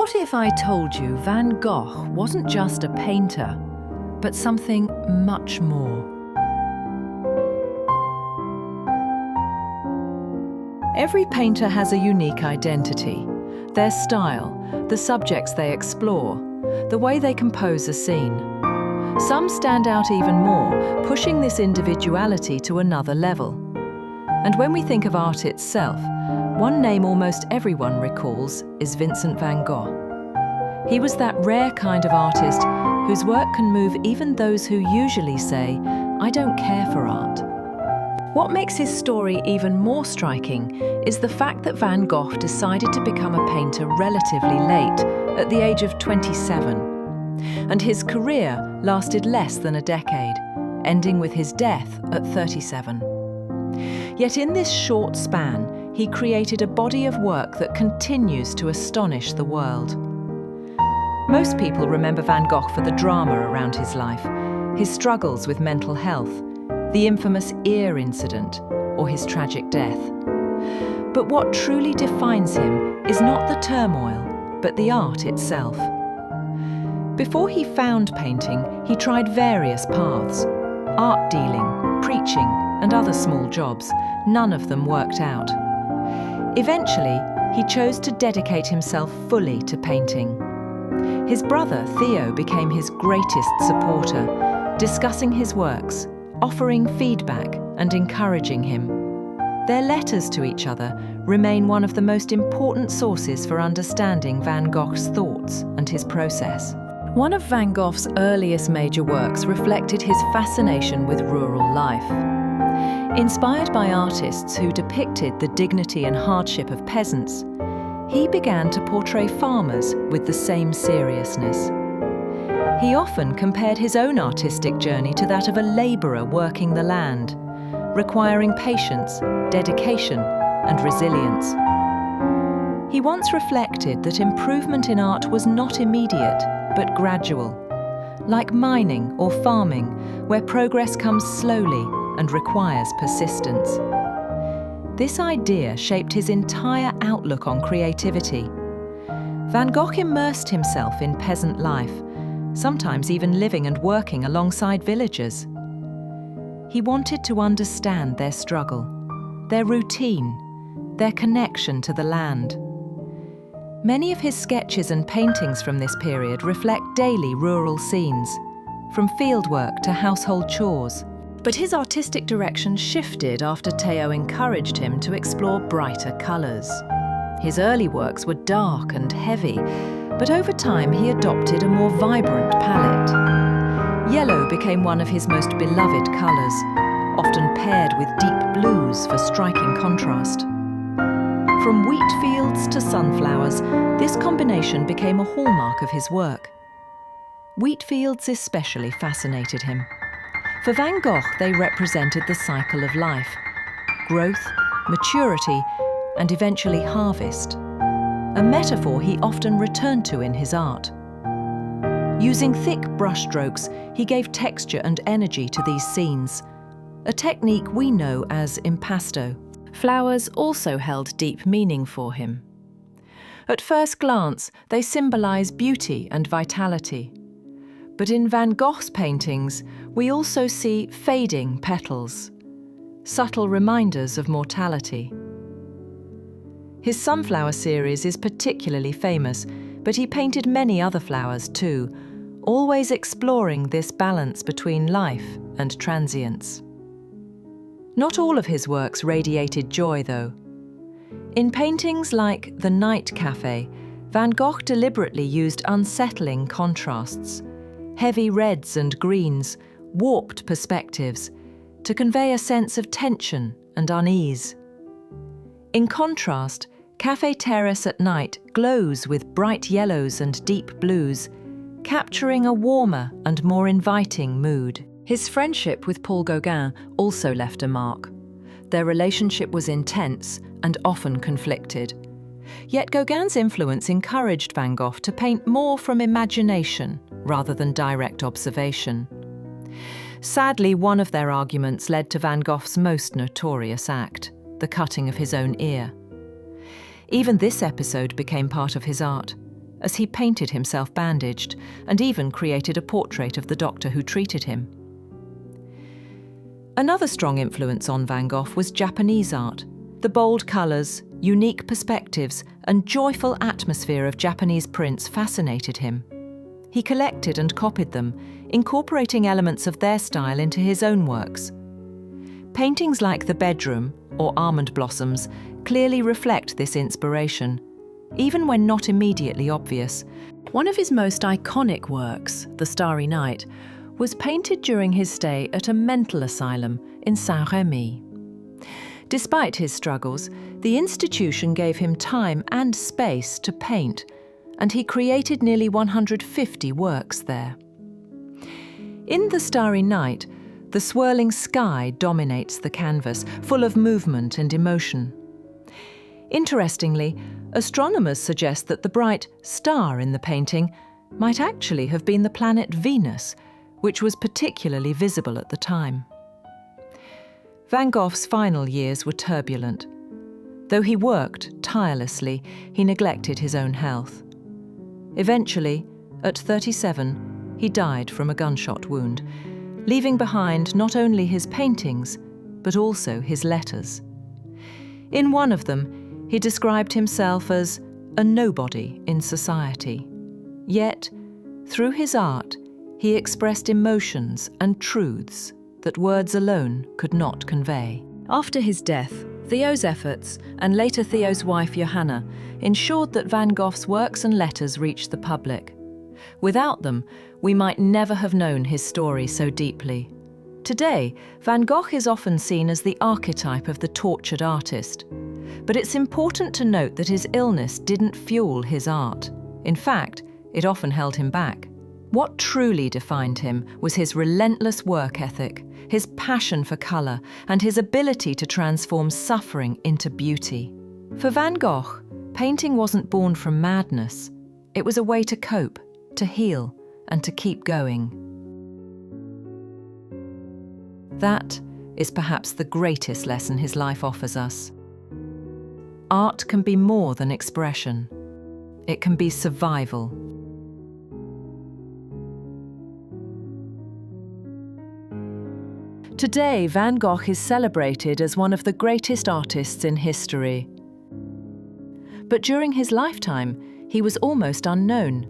What if I told you Van Gogh wasn't just a painter, but something much more? Every painter has a unique identity. Their style, the subjects they explore, the way they compose a scene. Some stand out even more, pushing this individuality to another level. And when we think of art itself, one name almost everyone recalls is Vincent van Gogh. He was that rare kind of artist whose work can move even those who usually say, "I don't care for art." What makes his story even more striking is the fact that Van Gogh decided to become a painter relatively late, at the age of 27. And his career lasted less than a decade, ending with his death at 37. Yet in this short span, he created a body of work that continues to astonish the world. Most people remember Van Gogh for the drama around his life, his struggles with mental health, the infamous ear incident, or his tragic death. But what truly defines him is not the turmoil, but the art itself. Before he found painting, he tried various paths: art dealing, preaching, and other small jobs. None of them worked out. Eventually, he chose to dedicate himself fully to painting. His brother, Theo, became his greatest supporter, discussing his works, offering feedback, and encouraging him. Their letters to each other remain one of the most important sources for understanding Van Gogh's thoughts and his process. One of Van Gogh's earliest major works reflected his fascination with rural life. Inspired by artists who depicted the dignity and hardship of peasants, he began to portray farmers with the same seriousness. He often compared his own artistic journey to that of a labourer working the land, requiring patience, dedication, and resilience. He once reflected that improvement in art was not immediate, but gradual, like mining or farming, where progress comes slowly and requires persistence. This idea shaped his entire outlook on creativity. Van Gogh immersed himself in peasant life, sometimes even living and working alongside villagers. He wanted to understand their struggle, their routine, their connection to the land. Many of his sketches and paintings from this period reflect daily rural scenes, from fieldwork to household chores. But his artistic direction shifted after Theo encouraged him to explore brighter colours. His early works were dark and heavy, but over time he adopted a more vibrant palette. Yellow became one of his most beloved colours, often paired with deep blues for striking contrast. From wheat fields to sunflowers, this combination became a hallmark of his work. Wheat fields especially fascinated him. For Van Gogh, they represented the cycle of life: growth, maturity, and eventually harvest. A metaphor he often returned to in his art. Using thick brushstrokes, he gave texture and energy to these scenes, a technique we know as impasto. Flowers also held deep meaning for him. At first glance, they symbolize beauty and vitality. But in Van Gogh's paintings, we also see fading petals, subtle reminders of mortality. His sunflower series is particularly famous, but he painted many other flowers too, always exploring this balance between life and transience. Not all of his works radiated joy, though. In paintings like The Night Cafe, Van Gogh deliberately used unsettling contrasts, heavy reds and greens, warped perspectives, to convey a sense of tension and unease. In contrast, Café Terrace at night glows with bright yellows and deep blues, capturing a warmer and more inviting mood. His friendship with Paul Gauguin also left a mark. Their relationship was intense and often conflicted. Yet Gauguin's influence encouraged Van Gogh to paint more from imagination rather than direct observation. Sadly, one of their arguments led to Van Gogh's most notorious act, the cutting of his own ear. Even this episode became part of his art, as he painted himself bandaged and even created a portrait of the doctor who treated him. Another strong influence on Van Gogh was Japanese art. The bold colours, unique perspectives, and joyful atmosphere of Japanese prints fascinated him. He collected and copied them, incorporating elements of their style into his own works. Paintings like The Bedroom, or Almond Blossoms, clearly reflect this inspiration, even when not immediately obvious. One of his most iconic works, The Starry Night, was painted during his stay at a mental asylum in Saint-Rémy. Despite his struggles, the institution gave him time and space to paint, and he created nearly 150 works there. In The Starry Night, the swirling sky dominates the canvas, full of movement and emotion. Interestingly, astronomers suggest that the bright star in the painting might actually have been the planet Venus, which was particularly visible at the time. Van Gogh's final years were turbulent. Though he worked tirelessly, he neglected his own health. Eventually, at 37, he died from a gunshot wound, leaving behind not only his paintings, but also his letters. In one of them, he described himself as a nobody in society. Yet, through his art, he expressed emotions and truths that words alone could not convey. After his death, Theo's efforts, and later Theo's wife Johanna, ensured that Van Gogh's works and letters reached the public. Without them, we might never have known his story so deeply. Today, Van Gogh is often seen as the archetype of the tortured artist. But it's important to note that his illness didn't fuel his art. In fact, it often held him back. What truly defined him was his relentless work ethic, his passion for colour, and his ability to transform suffering into beauty. For Van Gogh, painting wasn't born from madness. It was a way to cope, to heal, and to keep going. That is perhaps the greatest lesson his life offers us. Art can be more than expression. It can be survival. Today, Van Gogh is celebrated as one of the greatest artists in history. But during his lifetime, he was almost unknown.